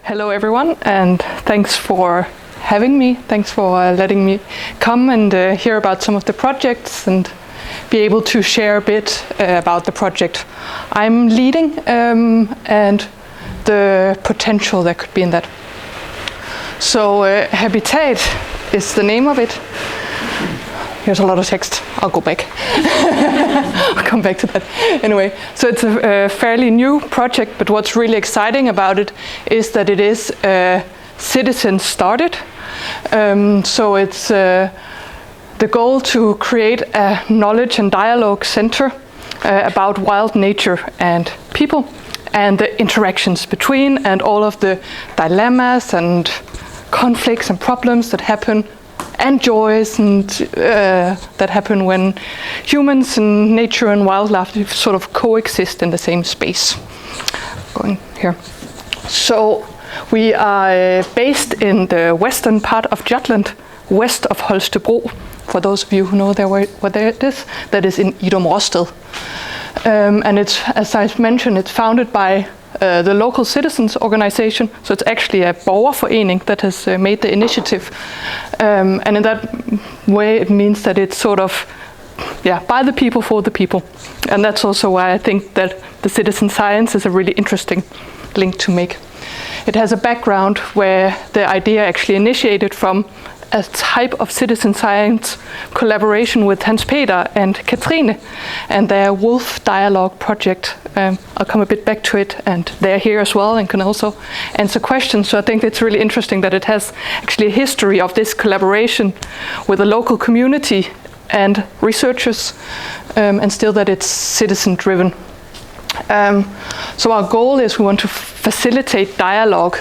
Hello everyone, and thanks for having me. Thanks for letting me come and hear about some of the projects and be able to share a bit about the project I'm leading and the potential that could be in that. So Habitat is the name of it. Here's a lot of text. I'll go back. I'll come back to that. Anyway, so it's a fairly new project, but what's really exciting about it is that it is citizen-started. So it's the goal to create a knowledge and dialogue center about wild nature and people, and the interactions between, and all of the dilemmas and conflicts and problems that happen, and joys and that happen when humans and nature and wildlife sort of coexist in the same space. Going here. So we are based in the western part of Jutland, west of Holstebro. For those of you who know what it is, that is in Idom Rosted. And it's, as I mentioned, it's founded by the local citizens organization, so it's actually a borgerforening that has made the initiative, and in that way it means that it's sort of by the people for the people, and that's also why I think that the citizen science is a really interesting link to make. It has a background where the idea actually initiated from a type of citizen science collaboration with Hans Peter and Katrine and their wolf dialogue project. I'll come a bit back to it, and they're here as well and can also answer questions. So I think it's really interesting that it has actually a history of this collaboration with the local community and researchers, and still that it's citizen driven. So our goal is we want to facilitate dialogue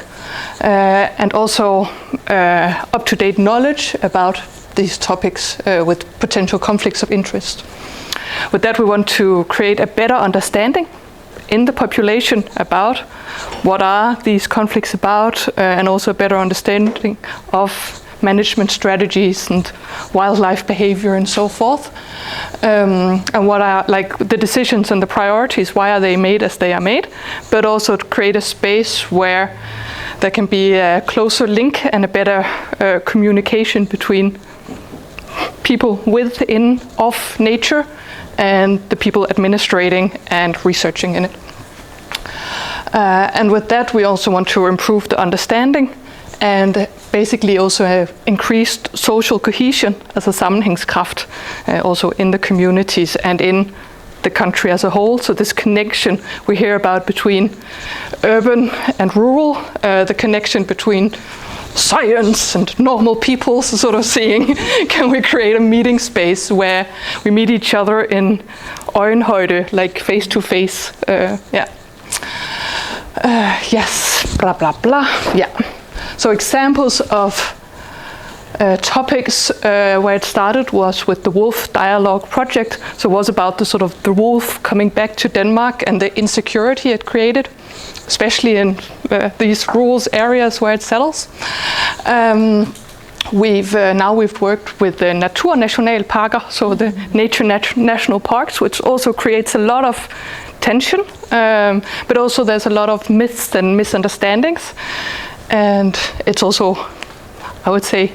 and also up-to-date knowledge about these topics with potential conflicts of interest. With that, we want to create a better understanding in the population about what are these conflicts about, and also a better understanding of management strategies and wildlife behavior and so forth, and what are like the decisions and the priorities, why are they made as they are made, but also to create a space where there can be a closer link and a better communication between people within of nature and the people administrating and researching in it. And with that, we also want to improve the understanding and basically also have increased social cohesion as a sammenhængskraft also in the communities and in the country as a whole. So this connection we hear about between urban and rural, the connection between science and normal people, so sort of seeing, can we create a meeting space where we meet each other in øjenhøjde, like face to face. Yes, blah, blah, blah, yeah. So examples of topics where it started was with the wolf dialogue project. So it was about the sort of the wolf coming back to Denmark and the insecurity it created, especially in these rural areas where it settles. We've worked with the naturnationalparker, so the nature national parks, which also creates a lot of tension, but also there's a lot of myths and misunderstandings. And it's also, I would say,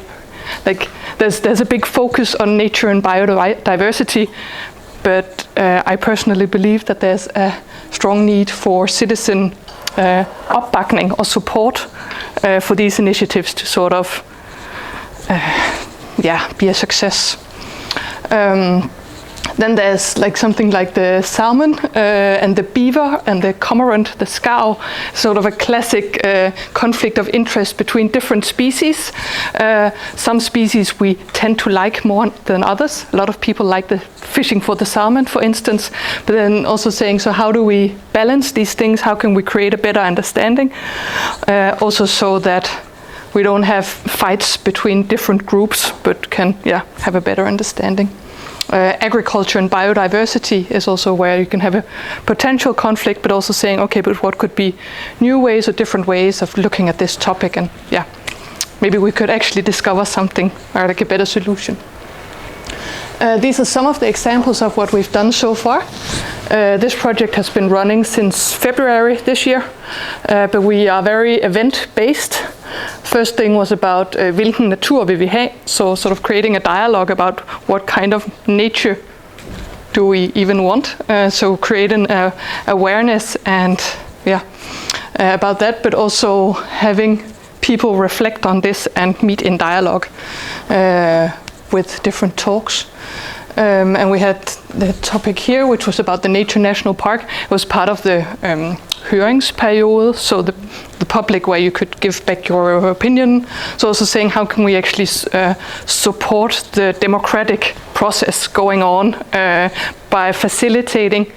like there's a big focus on nature and biodiversity, but I personally believe that there's a strong need for citizen opbakning or support for these initiatives to sort of be a success. Then there's like something like the salmon and the beaver and the cormorant, the scow, sort of a classic conflict of interest between different species. Some species we tend to like more than others. A lot of people like the fishing for the salmon, for instance, but then also saying, so how do we balance these things? How can we create a better understanding? Also so that we don't have fights between different groups, but can have a better understanding. Agriculture and biodiversity is also where you can have a potential conflict, but also saying, okay, but what could be new ways or different ways of looking at this topic, and maybe we could actually discover something or like a better solution. These are some of the examples of what we've done so far. This project has been running since February this year, but we are very event-based. First thing was about hvilken natur vil vi have, so sort of creating a dialogue about what kind of nature do we even want. So creating awareness and about that, but also having people reflect on this and meet in dialogue with different talks. And we had the topic here, which was about the Nature National Park. It was part of the høringsperiode, so the public where you could give back your opinion. So also saying how can we actually support the democratic process going on by facilitating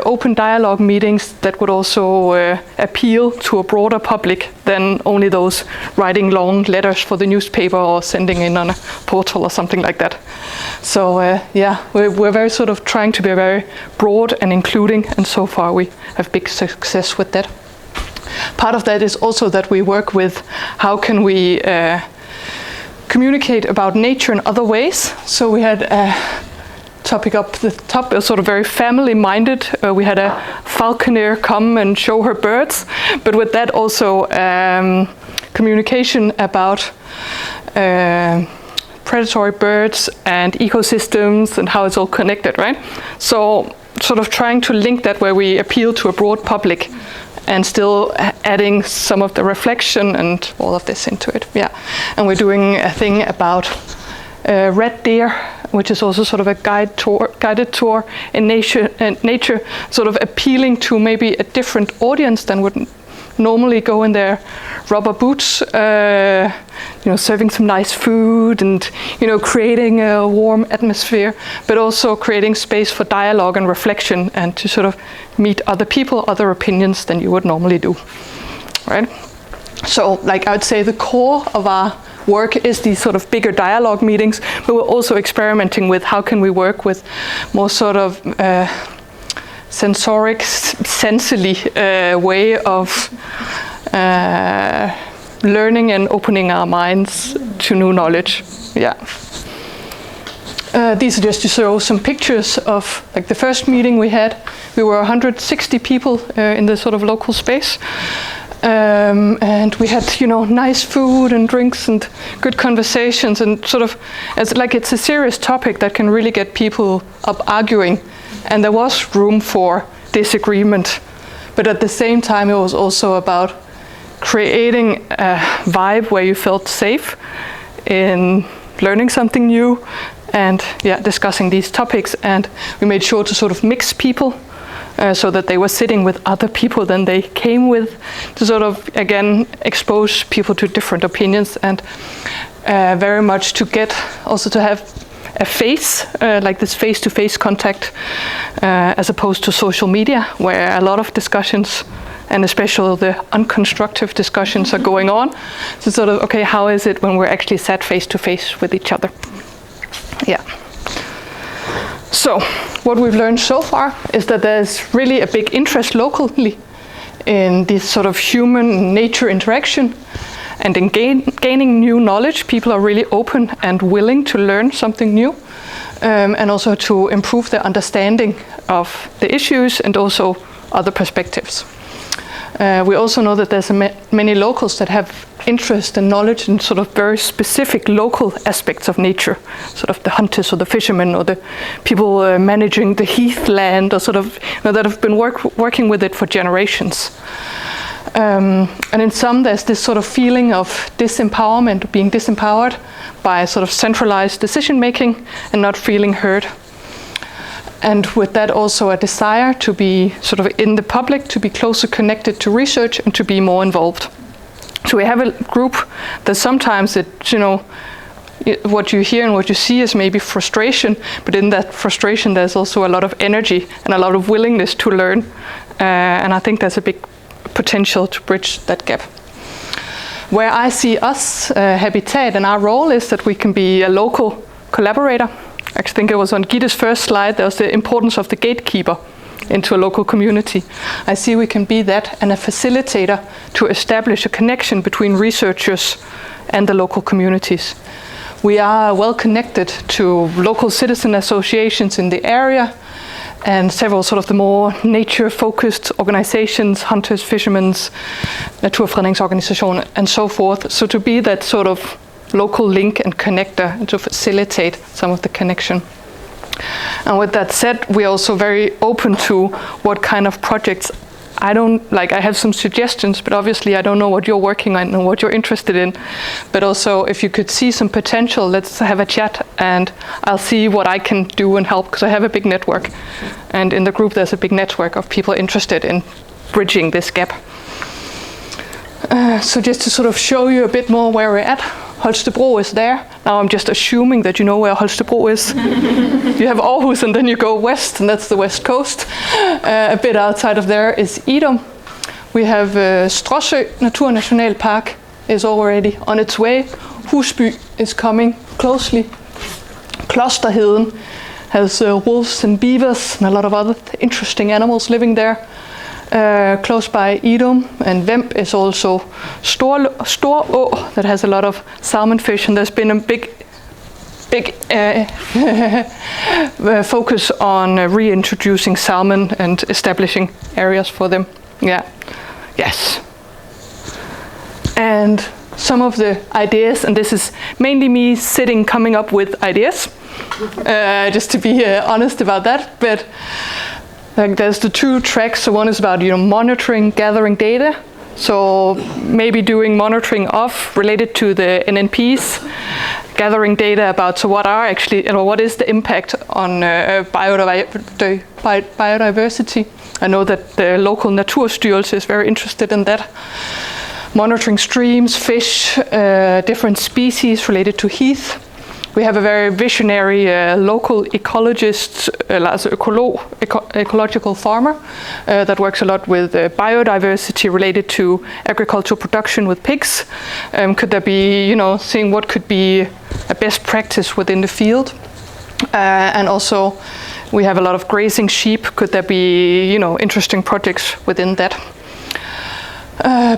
open dialogue meetings that would also appeal to a broader public than only those writing long letters for the newspaper or sending in on a portal or something like that. So we're very sort of trying to be very broad and including, and so far we have big success with that. Part of that is also that we work with how can we communicate about nature in other ways. So we had topic up the top, sort of very family-minded. We had a falconer come and show her birds, but with that also communication about predatory birds and ecosystems and how it's all connected, right? So sort of trying to link that where we appeal to a broad public and still adding some of the reflection and all of this into it. Yeah, and we're doing a thing about red deer, which is also sort of a guided tour in nature, sort of appealing to maybe a different audience than would normally go in their rubber boots, serving some nice food and, creating a warm atmosphere, but also creating space for dialogue and reflection and to sort of meet other people, other opinions than you would normally do, right? So, like I would say the core of our work is these sort of bigger dialogue meetings, but we're also experimenting with how can we work with more sort of sensoric, sensory way of learning and opening our minds to new knowledge. Yeah. These are just to show some pictures of like the first meeting we had. We were 160 people in the sort of local space. And we had, nice food and drinks and good conversations, and sort of it's a serious topic that can really get people up arguing. And there was room for disagreement, but at the same time, it was also about creating a vibe where you felt safe in learning something new and discussing these topics. And we made sure to sort of mix people. So that they were sitting with other people than they came with, to sort of, again, expose people to different opinions, and very much to get, also to have a face, like this face-to-face contact, as opposed to social media, where a lot of discussions, and especially the unconstructive discussions are going on. So sort of, okay, how is it when we're actually sat face-to-face with each other? Yeah. So, what we've learned so far is that there's really a big interest locally in this sort of human-nature interaction, and in gaining new knowledge. People are really open and willing to learn something new, and also to improve their understanding of the issues and also other perspectives. We also know that there's many locals that have interest and knowledge in sort of very specific local aspects of nature, sort of the hunters or the fishermen or the people managing the heathland, or sort of that have been working with it for generations. And in some, there's this sort of feeling of disempowerment, being disempowered by sort of centralized decision making and not feeling heard. And with that also a desire to be sort of in the public, to be closer connected to research and to be more involved. So we have a group that sometimes what you hear and what you see is maybe frustration, but in that frustration there's also a lot of energy and a lot of willingness to learn. And I think there's a big potential to bridge that gap. Where I see us, Habitat, and our role is that we can be a local collaborator. I think it was on Gitte's first slide, there was the importance of the gatekeeper into a local community. I see we can be that, and a facilitator to establish a connection between researchers and the local communities, We are well connected to local citizen associations in the area and several sort of the more nature-focused organizations, hunters, fishermen, naturfredningsorganisation, and so forth. So to be that sort of local link and connector and to facilitate some of the connection. And with that said, we're also very open to what kind of projects. I have some suggestions, but obviously I don't know what you're working on and what you're interested in. But also, if you could see some potential, let's have a chat and I'll see what I can do and help, because I have a big network. And in the group, there's a big network of people interested in bridging this gap. So just to sort of show you a bit more where we're at. Holstebro is there. Now I'm just assuming that you know where Holstebro is. You have Aarhus and then you go west, and that's the west coast. A bit outside of there is Idom. We have Stråsø Naturnationalpark is already on its way. Husby is coming closely. Klosterheden has wolves and beavers and a lot of other interesting animals living there. Close by Idom, and Vemp is also Storå that has a lot of salmon fish, and there's been a big focus on reintroducing salmon and establishing areas for them. Yeah, yes. And some of the ideas, and this is mainly me coming up with ideas, just to be honest about that, but there's the two tracks. So one is about monitoring, gathering data. So maybe doing monitoring related to the NNPs, gathering data about what is the impact on biodiversity. I know that the local Naturstyrelse is very interested in that. Monitoring streams, fish, different species related to heath. We have a very visionary local ecologist, ecological farmer that works a lot with biodiversity related to agricultural production with pigs. Could there be, seeing what could be a best practice within the field? And also, we have a lot of grazing sheep. Could there be, interesting projects within that?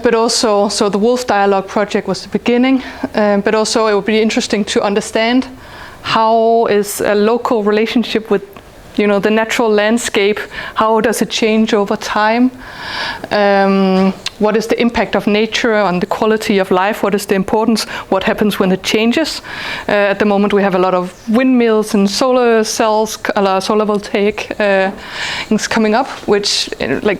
But also, so the Wolf Dialogue project was the beginning, but also it would be interesting to understand how is a local relationship with, the natural landscape, how does it change over time? What is the impact of nature on the quality of life? What is the importance? What happens when it changes? At the moment we have a lot of windmills and solar cells, solar voltaic things coming up, which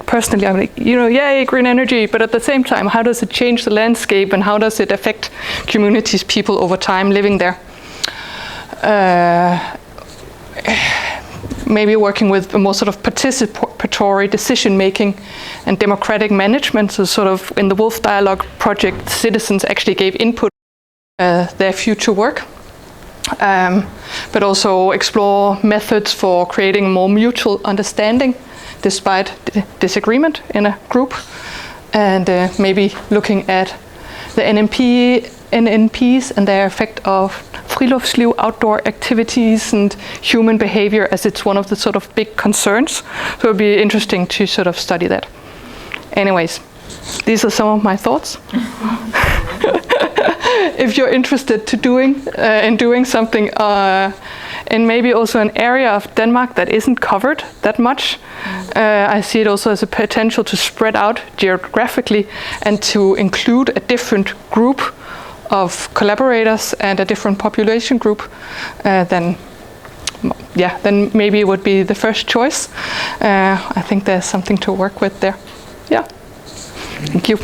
personally I'm yay, green energy, but at the same time, how does it change the landscape and how does it affect communities, people over time living there? Maybe working with a more sort of participatory decision making and democratic management. So sort of in the Wolf Dialogue project, citizens actually gave input their future work, but also explore methods for creating more mutual understanding despite disagreement in a group, and maybe looking at the NNPs and their effect of friluftsliv, outdoor activities and human behavior, as it's one of the sort of big concerns. So it would be interesting to sort of study that. Anyways, these are some of my thoughts. If you're interested in doing something in maybe also an area of Denmark that isn't covered that much, I see it also as a potential to spread out geographically and to include a different group of collaborators and a different population group, then maybe it would be the first choice. I think there's something to work with there. Yeah. Thank you.